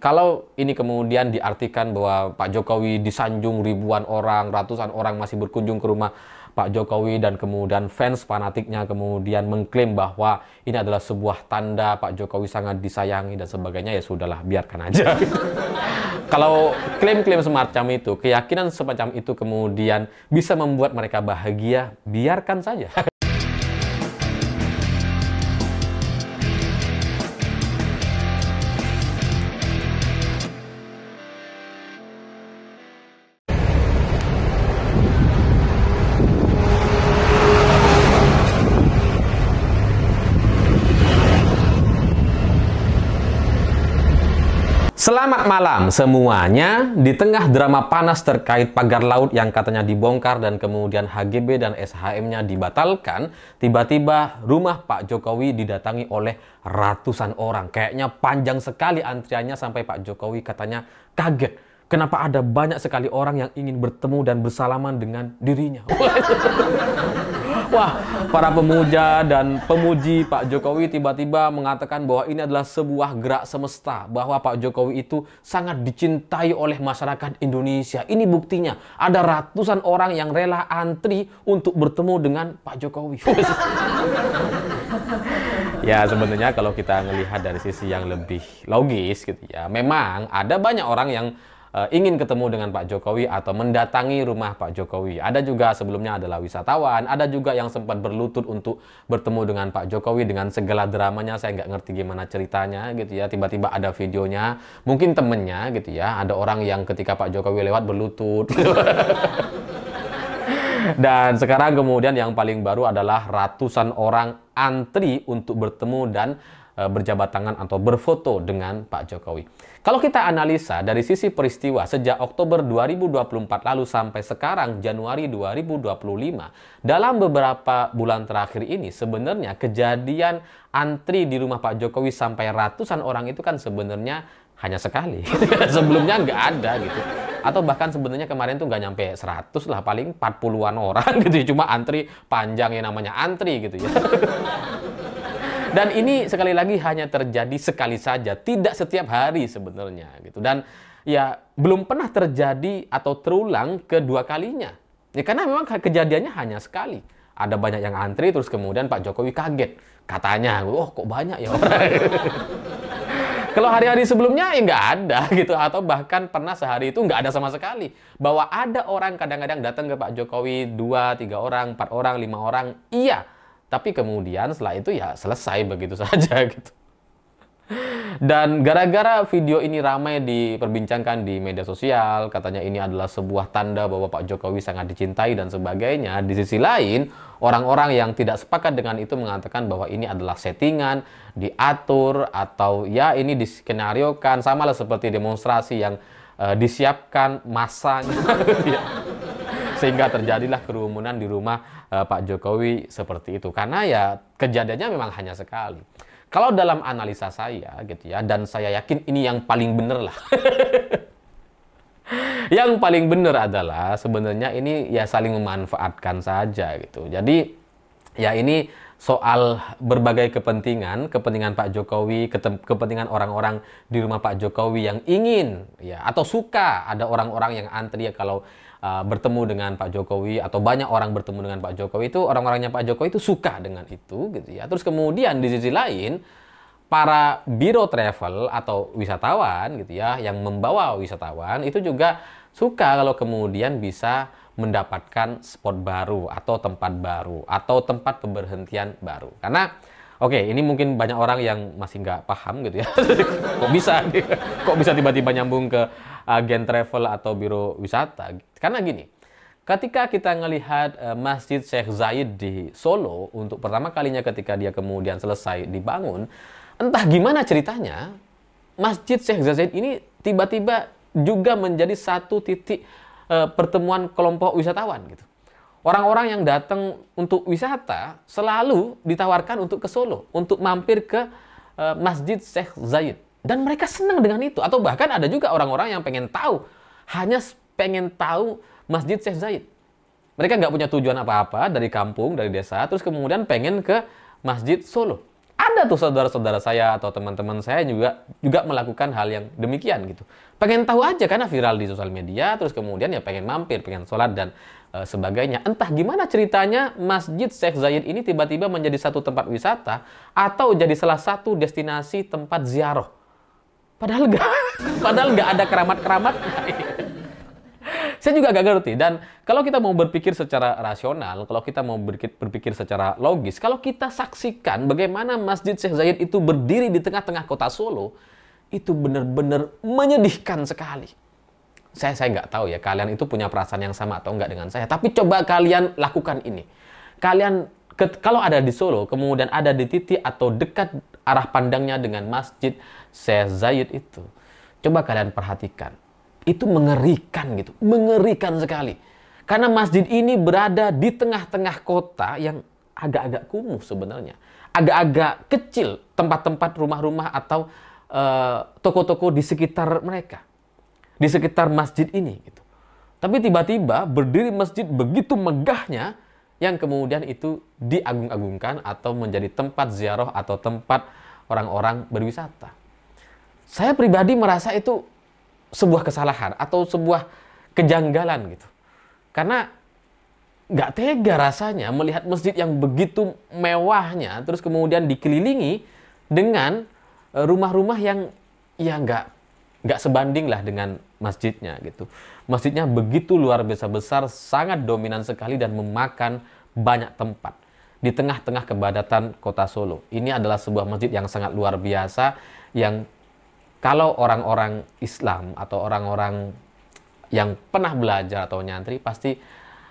kalau ini kemudian diartikan bahwa Pak Jokowi disanjung ribuan orang, ratusan orang masih berkunjung ke rumah Pak Jokowi, dan kemudian fans fanatiknya kemudian mengklaim bahwa ini adalah sebuah tanda Pak Jokowi sangat disayangi dan sebagainya, ya sudahlah, biarkan aja. Kalau klaim-klaim semacam itu, keyakinan semacam itu kemudian bisa membuat mereka bahagia, biarkan saja. Selamat malam semuanya. Di tengah drama panas terkait pagar laut yang katanya dibongkar dan kemudian HGB dan SHM-nya dibatalkan, tiba-tiba rumah Pak Jokowi didatangi oleh ratusan orang. Kayaknya panjang sekali antriannya sampai Pak Jokowi katanya kaget. Kenapa ada banyak sekali orang yang ingin bertemu dan bersalaman dengan dirinya? Wah, para pemuja dan pemuji Pak Jokowi tiba-tiba mengatakan bahwa ini adalah sebuah gerak semesta, bahwa Pak Jokowi itu sangat dicintai oleh masyarakat Indonesia. Ini buktinya, ada ratusan orang yang rela antri untuk bertemu dengan Pak Jokowi. Ya, sebenarnya kalau kita melihat dari sisi yang lebih logis gitu ya, memang ada banyak orang yang ingin ketemu dengan Pak Jokowi atau mendatangi rumah Pak Jokowi. Ada juga sebelumnya adalah wisatawan, ada juga yang sempat berlutut untuk bertemu dengan Pak Jokowi dengan segala dramanya. Saya nggak ngerti gimana ceritanya gitu ya, tiba-tiba ada videonya, mungkin temennya gitu ya, ada orang yang ketika Pak Jokowi lewat berlutut. Dan sekarang kemudian yang paling baru adalah ratusan orang antri untuk bertemu dan berjabat tangan atau berfoto dengan Pak Jokowi. Kalau kita analisa dari sisi peristiwa sejak Oktober 2024 lalu sampai sekarang Januari 2025, dalam beberapa bulan terakhir ini sebenarnya kejadian antri di rumah Pak Jokowi sampai ratusan orang itu kan sebenarnya hanya sekali. Sebelumnya nggak ada gitu. Atau bahkan sebenarnya kemarin tuh nggak nyampe 100 lah, paling 40-an orang gitu. Cuma antri panjang, yang namanya antri gitu ya. Dan ini sekali lagi hanya terjadi sekali saja, tidak setiap hari sebenarnya gitu. Dan ya belum pernah terjadi atau terulang kedua kalinya. Ya karena memang kejadiannya hanya sekali. Ada banyak yang antri terus kemudian Pak Jokowi kaget. Katanya, oh kok banyak ya orang. Kalau hari-hari sebelumnya ya nggak ada gitu, atau bahkan pernah sehari itu nggak ada sama sekali. Bahwa ada orang kadang-kadang datang ke Pak Jokowi 2, 3 orang, 4 orang, 5 orang, iya. Tapi kemudian setelah itu ya selesai begitu saja gitu. Dan gara-gara video ini ramai diperbincangkan di media sosial, katanya ini adalah sebuah tanda bahwa Pak Jokowi sangat dicintai dan sebagainya. Di sisi lain, orang-orang yang tidak sepakat dengan itu mengatakan bahwa ini adalah settingan, diatur, atau ya ini diskenariokan, sama lah seperti demonstrasi yang disiapkan massanya. Sehingga terjadilah kerumunan di rumah Pak Jokowi seperti itu. Karena ya kejadiannya memang hanya sekali. Kalau dalam analisa saya gitu ya, dan saya yakin ini yang paling benar lah. Yang paling benar adalah sebenarnya ini ya saling memanfaatkan saja gitu. Jadi ya ini soal berbagai kepentingan Pak Jokowi, kepentingan orang-orang di rumah Pak Jokowi yang ingin ya atau suka ada orang-orang yang antri ya kalau bertemu dengan Pak Jokowi, atau banyak orang bertemu dengan Pak Jokowi, itu orang-orangnya Pak Jokowi itu suka dengan itu gitu ya. Terus kemudian di sisi lain para biro travel atau wisatawan gitu ya yang membawa wisatawan itu juga suka kalau kemudian bisa mendapatkan spot baru atau tempat baru atau tempat pemberhentian baru. Karena oke, ini mungkin banyak orang yang masih nggak paham gitu ya. Kok bisa tiba-tiba nyambung ke agen travel atau biro wisata? Karena gini, ketika kita melihat Masjid Sheikh Zayed di Solo untuk pertama kalinya ketika dia kemudian selesai dibangun, entah gimana ceritanya, Masjid Sheikh Zayed ini tiba-tiba juga menjadi satu titik pertemuan kelompok wisatawan gitu. Orang-orang yang datang untuk wisata selalu ditawarkan untuk ke Solo, untuk mampir ke Masjid Sheikh Zayed. Dan mereka senang dengan itu. Atau bahkan ada juga orang-orang yang pengen tahu, hanya pengen tahu Masjid Sheikh Zayed. Mereka nggak punya tujuan apa-apa dari kampung, dari desa, terus kemudian pengen ke Masjid Solo. Ada ada tuh saudara-saudara saya atau teman-teman saya juga melakukan hal yang demikian gitu. Pengen tahu aja karena viral di sosial media, terus kemudian ya pengen mampir, pengen sholat dan sebagainya. Entah gimana ceritanya Masjid Syekh Zayed ini tiba-tiba menjadi satu tempat wisata atau jadi salah satu destinasi tempat ziarah. Padahal nggak ada keramat-keramat. Saya juga agak ngerti. Dan kalau kita mau berpikir secara rasional, kalau kita mau berpikir secara logis, kalau kita saksikan bagaimana Masjid Syekh Zayed itu berdiri di tengah-tengah kota Solo, itu benar-benar menyedihkan sekali. Saya nggak tahu ya, kalian itu punya perasaan yang sama atau enggak dengan saya. Tapi coba kalian lakukan ini. Kalian, kalau ada di Solo, kemudian ada di titik atau dekat arah pandangnya dengan Masjid Syekh Zayed itu, coba kalian perhatikan. Itu mengerikan gitu, mengerikan sekali. Karena masjid ini berada di tengah-tengah kota yang agak-agak kumuh sebenarnya. Agak-agak kecil tempat-tempat rumah-rumah atau toko-toko di sekitar mereka. Di sekitar masjid ini gitu. Tapi tiba-tiba berdiri masjid begitu megahnya yang kemudian itu diagung-agungkan atau menjadi tempat ziarah atau tempat orang-orang berwisata. Saya pribadi merasa itu sebuah kesalahan atau sebuah kejanggalan gitu. Karena nggak tega rasanya melihat masjid yang begitu mewahnya terus kemudian dikelilingi dengan rumah-rumah yang ya nggak sebanding lah dengan masjidnya gitu. Masjidnya begitu luar biasa besar, sangat dominan sekali dan memakan banyak tempat di tengah-tengah kepadatan kota Solo. Ini adalah sebuah masjid yang sangat luar biasa yang kalau orang-orang Islam atau orang-orang yang pernah belajar atau nyantri pasti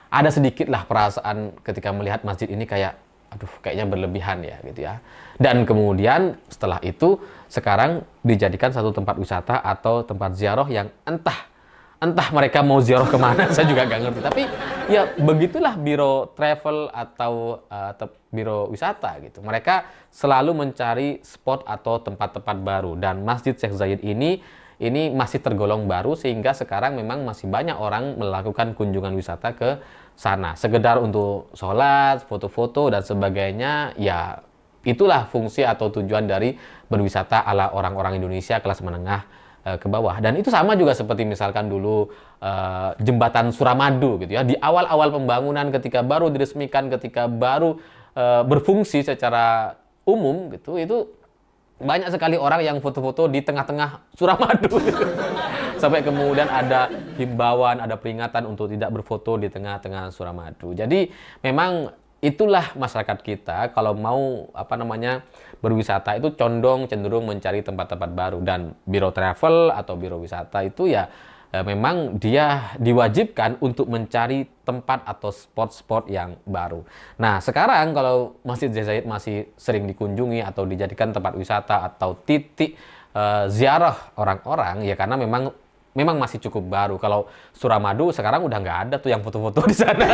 ada sedikitlah perasaan ketika melihat masjid ini kayak, aduh kayaknya berlebihan ya gitu ya. Dan kemudian setelah itu sekarang dijadikan satu tempat wisata atau tempat ziarah yang entah mereka mau ziarah kemana, saya juga nggak ngerti. Tapi ya begitulah biro travel atau biro wisata gitu. Mereka selalu mencari spot atau tempat-tempat baru. Dan Masjid Syekh Zayed ini masih tergolong baru sehingga sekarang memang masih banyak orang melakukan kunjungan wisata ke sana. Sekedar untuk sholat, foto-foto dan sebagainya. Ya itulah fungsi atau tujuan dari berwisata ala orang-orang Indonesia kelas menengah ke bawah. Dan itu sama juga seperti misalkan dulu jembatan Suramadu gitu ya. Di awal-awal pembangunan ketika baru diresmikan, ketika baru berfungsi secara umum gitu, itu banyak sekali orang yang foto-foto di tengah-tengah Suramadu gitu. Sampai kemudian ada himbauan, ada peringatan untuk tidak berfoto di tengah-tengah Suramadu. Jadi memang itulah masyarakat kita kalau mau berwisata itu cenderung mencari tempat-tempat baru. Dan biro travel atau biro wisata itu ya memang dia diwajibkan untuk mencari tempat atau spot-spot yang baru. Nah sekarang kalau Masjid Syekh Zayed masih sering dikunjungi atau dijadikan tempat wisata atau titik ziarah orang-orang ya karena memang masih cukup baru. Kalau Suramadu sekarang udah nggak ada tuh yang foto-foto di sana.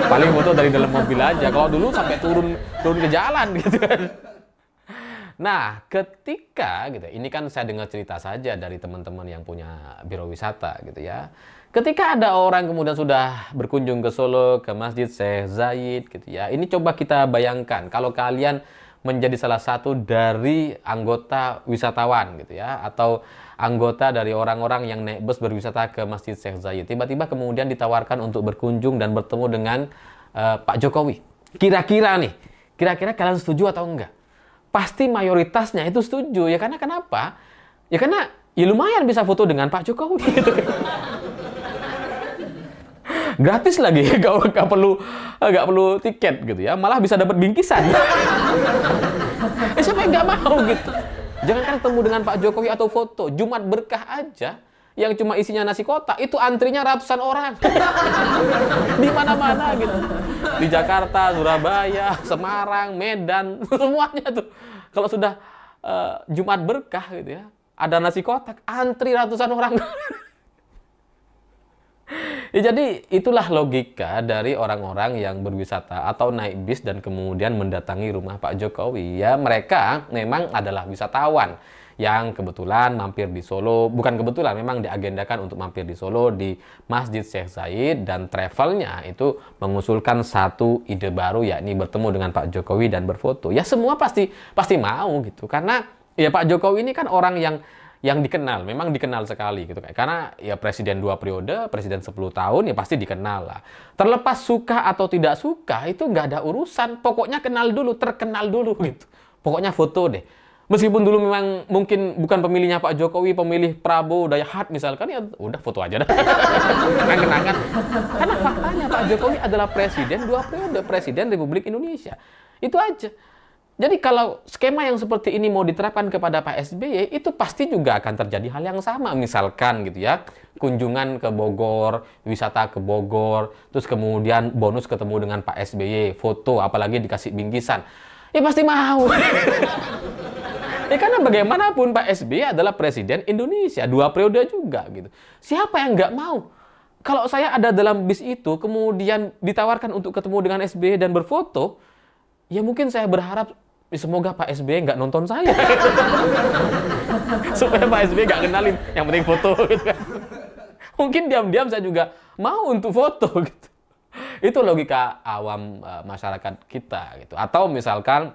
Paling foto dari dalam mobil aja. Kalau dulu sampai turun ke jalan gitu kan. Nah, ketika gitu, ini kan saya dengar cerita saja dari teman-teman yang punya biro wisata gitu ya. Ketika ada orang kemudian sudah berkunjung ke Solo, ke Masjid Syekh Zayed gitu ya. Ini coba kita bayangkan kalau kalian menjadi salah satu dari anggota wisatawan gitu ya, atau anggota dari orang-orang yang naik bus berwisata ke Masjid Syekh Zayed. Tiba-tiba kemudian ditawarkan untuk berkunjung dan bertemu dengan Pak Jokowi. Kira-kira kalian setuju atau enggak? Pasti mayoritasnya itu setuju. Ya karena kenapa? Ya karena ya lumayan bisa foto dengan Pak Jokowi gitu. Gratis lagi, nggak perlu tiket gitu ya, malah bisa dapat bingkisan. Siapa yang nggak mau gitu? Jangankan ketemu dengan Pak Jokowi atau foto, Jumat berkah aja yang cuma isinya nasi kotak itu antrinya ratusan orang. Di mana-mana gitu. Di Jakarta, Surabaya, Semarang, Medan, semuanya tuh. Kalau sudah Jumat berkah gitu ya, ada nasi kotak, antri ratusan orang. Ya, jadi itulah logika dari orang-orang yang berwisata atau naik bis dan kemudian mendatangi rumah Pak Jokowi. Ya mereka memang adalah wisatawan yang kebetulan mampir di Solo. Bukan kebetulan, memang diagendakan untuk mampir di Solo di Masjid Syekh Zayed, dan travelnya itu mengusulkan satu ide baru, yakni bertemu dengan Pak Jokowi dan berfoto. Ya semua pasti mau gitu, karena ya Pak Jokowi ini kan orang yang dikenal, memang dikenal sekali gitu. Karena ya presiden 2 periode, presiden 10 tahun, ya pasti dikenal lah. Terlepas suka atau tidak suka, itu nggak ada urusan. Pokoknya kenal dulu, terkenal dulu gitu. Pokoknya foto deh. Meskipun dulu memang mungkin bukan pemilihnya Pak Jokowi, pemilih Prabowo, Dayhat misalkan, ya udah foto aja dah. Kenang-kenangan. Karena faktanya Pak Jokowi adalah presiden 2 periode, presiden Republik Indonesia. Itu aja. Jadi kalau skema yang seperti ini mau diterapkan kepada Pak SBY, itu pasti juga akan terjadi hal yang sama. Misalkan gitu ya, kunjungan ke Bogor, wisata ke Bogor, terus kemudian bonus ketemu dengan Pak SBY, foto, apalagi dikasih bingkisan. Ya pasti mau. Ya karena bagaimanapun Pak SBY adalah presiden Indonesia, 2 periode juga gitu. Siapa yang nggak mau? Kalau saya ada dalam bis itu, kemudian ditawarkan untuk ketemu dengan SBY dan berfoto, ya mungkin saya berharap semoga Pak SBY nggak nonton saya. Supaya Pak SBY nggak kenalin, yang penting foto gitu kan. Mungkin diam-diam saya juga mau untuk foto gitu. Itu logika awam masyarakat kita gitu. Atau misalkan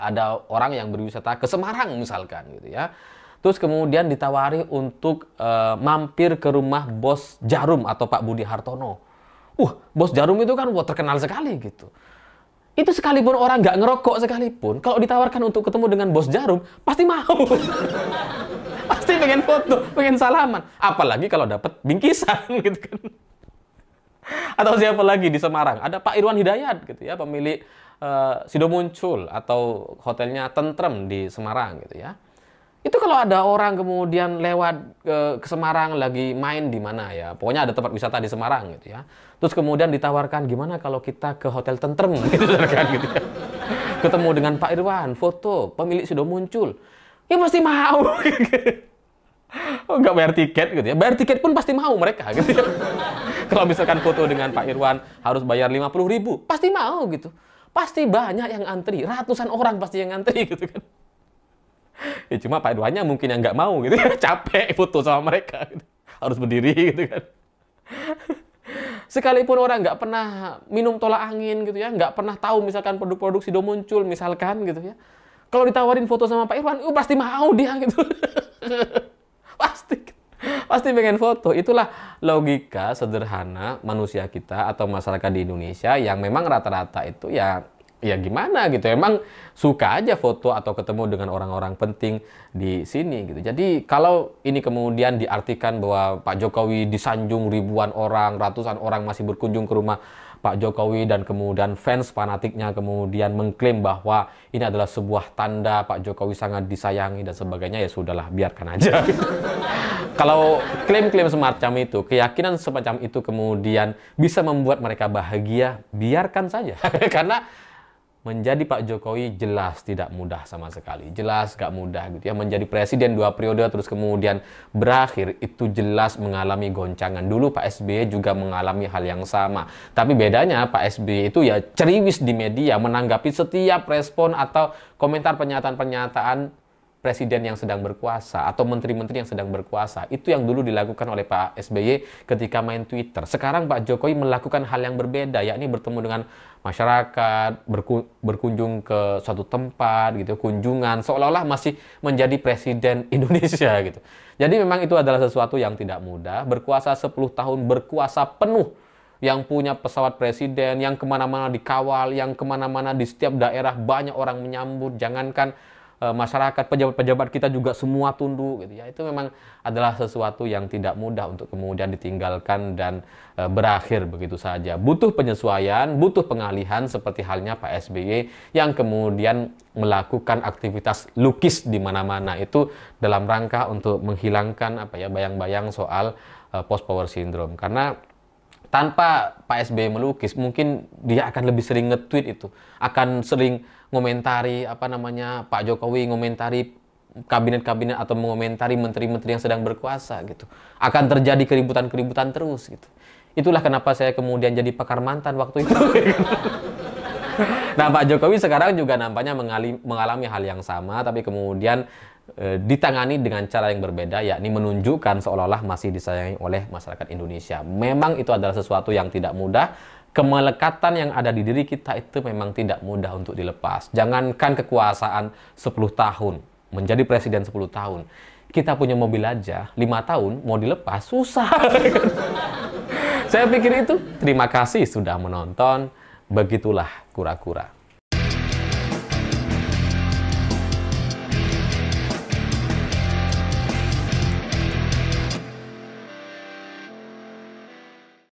ada orang yang berwisata ke Semarang misalkan gitu ya. Terus kemudian ditawari untuk mampir ke rumah Bos Jarum atau Pak Budi Hartono. Bos Jarum itu kan terkenal sekali gitu. Itu sekalipun orang nggak ngerokok sekalipun, kalau ditawarkan untuk ketemu dengan Bos Jarum, pasti mau. Pasti pengen foto, pengen salaman. Apalagi kalau dapat bingkisan gitu kan. Atau siapa lagi di Semarang? Ada Pak Irwan Hidayat gitu ya, pemilik Sido Muncul atau hotelnya Tentrem di Semarang gitu ya. Itu kalau ada orang kemudian lewat ke Semarang lagi main di mana ya, pokoknya ada tempat wisata di Semarang gitu ya. Terus kemudian ditawarkan gimana kalau kita ke Hotel Tentrem gitu kan gitu ya. Ketemu dengan Pak Irwan, foto, pemilik Sido Muncul. Ya pasti mau. Nggak bayar tiket gitu ya. Bayar tiket pun pasti mau mereka gitu ya. Kalau misalkan foto dengan Pak Irwan harus bayar 50.000, pasti mau gitu. Pasti banyak yang antri, ratusan orang pasti yang antri gitu kan. Ya cuma Pak Irwannya mungkin yang nggak mau gitu ya, capek foto sama mereka gitu. Harus berdiri gitu kan. Sekalipun orang nggak pernah minum tolak angin gitu ya, nggak pernah tahu misalkan produk-produk Sido Muncul misalkan gitu ya, kalau ditawarin foto sama Pak Irwan, pasti mau dia gitu. pasti pengen foto. Itulah logika sederhana manusia kita atau masyarakat di Indonesia yang memang rata-rata itu ya gimana gitu, emang suka aja foto atau ketemu dengan orang-orang penting di sini gitu. Jadi kalau ini kemudian diartikan bahwa Pak Jokowi disanjung ribuan orang, ratusan orang masih berkunjung ke rumah Pak Jokowi, dan kemudian fans fanatiknya kemudian mengklaim bahwa ini adalah sebuah tanda Pak Jokowi sangat disayangi dan sebagainya, ya sudahlah, biarkan aja. Kalau klaim-klaim semacam itu, keyakinan semacam itu kemudian bisa membuat mereka bahagia, biarkan saja. Karena menjadi Pak Jokowi jelas tidak mudah sama sekali. Jelas gak mudah gitu ya. Menjadi presiden 2 periode terus kemudian berakhir, itu jelas mengalami goncangan. Dulu Pak SBY juga mengalami hal yang sama. Tapi bedanya Pak SBY itu ya ceriwis di media, menanggapi setiap respon atau komentar pernyataan-pernyataan presiden yang sedang berkuasa atau menteri-menteri yang sedang berkuasa. Itu yang dulu dilakukan oleh Pak SBY ketika main Twitter. Sekarang Pak Jokowi melakukan hal yang berbeda, yakni bertemu dengan masyarakat, berkunjung ke suatu tempat gitu, kunjungan seolah-olah masih menjadi presiden Indonesia gitu. Jadi memang itu adalah sesuatu yang tidak mudah. Berkuasa 10 tahun, berkuasa penuh, yang punya pesawat presiden, yang kemana-mana dikawal, yang kemana-mana di setiap daerah banyak orang menyambut, jangankan masyarakat, pejabat-pejabat kita juga semua tunduk gitu ya. Itu memang adalah sesuatu yang tidak mudah untuk kemudian ditinggalkan dan berakhir begitu saja. Butuh penyesuaian, butuh pengalihan seperti halnya Pak SBY yang kemudian melakukan aktivitas lukis di mana-mana, itu dalam rangka untuk menghilangkan bayang-bayang soal post power syndrome. Karena tanpa Pak SBY melukis, mungkin dia akan lebih sering nge-tweet itu, akan sering ngomentari Pak Jokowi, ngomentari kabinet-kabinet atau mengomentari menteri-menteri yang sedang berkuasa gitu. Akan terjadi keributan-keributan terus gitu. Itulah kenapa saya kemudian jadi pakar mantan waktu itu. Nah, Pak Jokowi sekarang juga nampaknya mengalami hal yang sama, tapi kemudian ditangani dengan cara yang berbeda, yakni menunjukkan seolah-olah masih disayangi oleh masyarakat Indonesia. Memang itu adalah sesuatu yang tidak mudah. Kemelekatan yang ada di diri kita itu memang tidak mudah untuk dilepas. Jangankan kekuasaan 10 tahun, menjadi presiden 10 tahun. Kita punya mobil aja, 5 tahun mau dilepas, susah. Saya pikir itu. Terima kasih sudah menonton. Begitulah kura-kura.